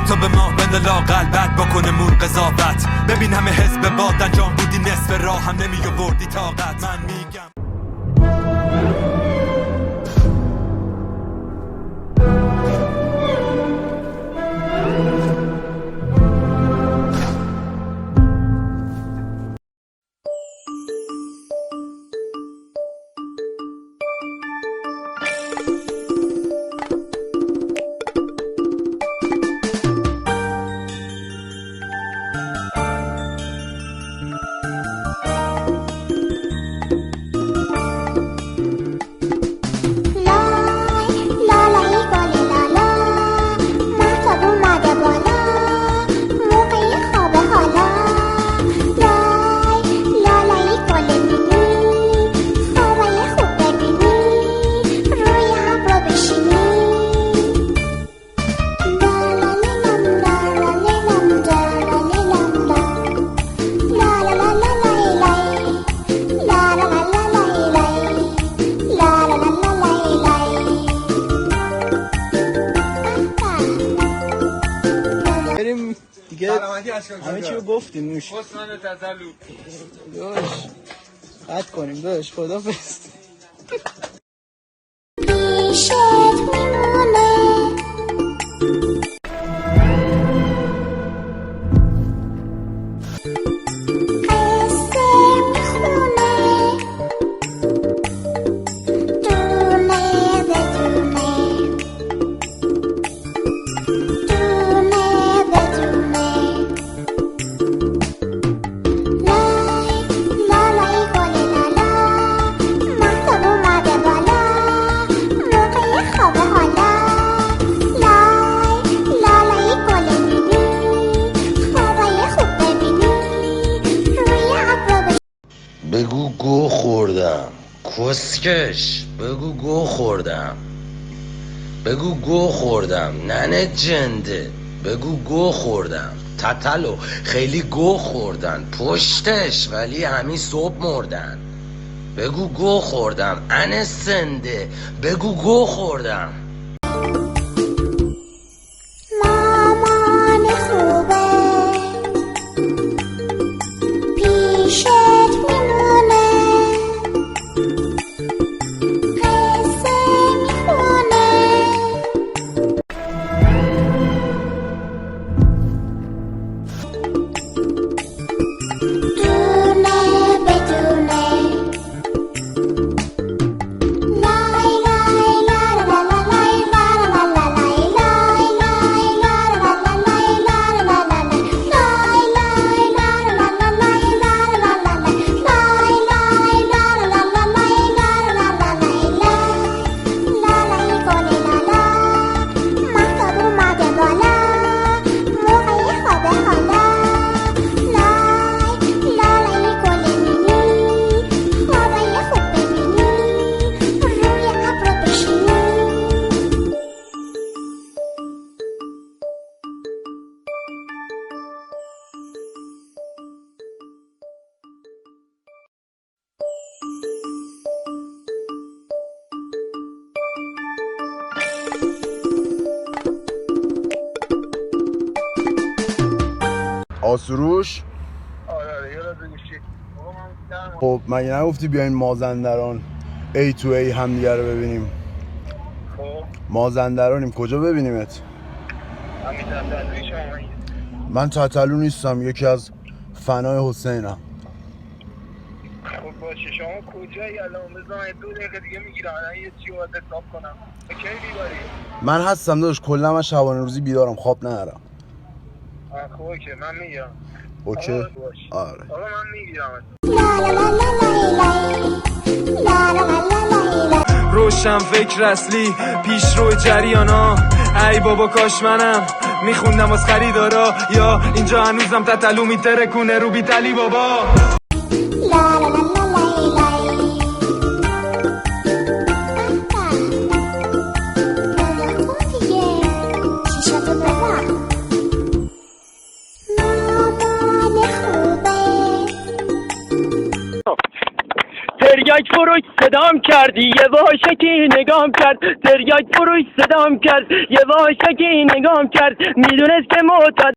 تو به ما بند لاقل بد بکنه مون قضاوت. ببین همه حزب باد انجام بودی نصف راه هم نمی آوردی طاقت. من میگم همه چی رو گفتیم نوش حسن تسلو داش قطع کنیم داش خدافظ پیشت میمونه قصه میخونه دونه به دونه دونه به دونه لای لالای گل لالا مهتاب اومده بالا موقع خواب حالا لای لالای گل میمی خوابای خوب ببینی روی ابرو بگو گو خوردم کسکش، بگو گو خوردم، بگو گو خوردم ننه جنده، بگو گو خوردم. تتلو خیلی گو خوردن پشتش ولی همین صبح مردن. بگو گو خوردم انه سنده، بگو گو خوردم. مامان خوبه پیشت میمونه قصه میخونه دونه بدونه لای لای لا لا لا لای لا لا لا لای لای لای لا لا لا لای لا لا لا لای لای لا لا لا لای لا لا لا لای لای لا لا لا لای لا لا لا لای لالای گل لالا مهتاب اومده بالا موقع خواب حالا لای لالای گل میمی خوابای خوب ببینی روی ابرو بشینی آسروش آره یه راز گوشی بابا من دارم خب مگه نگفتی بیاین مازندران ای تو ای همدیگه رو ببینیم؟ خب مازندرانیم کجا ببینیمت؟ همین تسلوی شما من تتلو نیستم یکی از فنای حسینم. خب باشه شما کجایی الان بزن 2 دقیقه دیگه میگیرم الان یه چی باید حساب کنم به کی بیباری من هستم داداش کلا من شبانه روزی بیدارم خواب ندارم. خب اوکی من میگیرم اوکی آقا باش آره آقا من میگیرم لا لا لا لا لای لا لا لا لا لای روشن فکر اصلی پیش رو جریانا. ای بابا کاش منم میخوندم از خریدارا، یا اینجا هنوزم تتلو میترکونه رو بیتلی بابا. لا لا لا لا لای لای خوب دیگه چشاتو ببر مامان خوبه تریاک فروش صدام کردی یه واشکی نگام کرد تریاک فروش صدام کرد یه واشکی نگام کرد میدونست که معتاد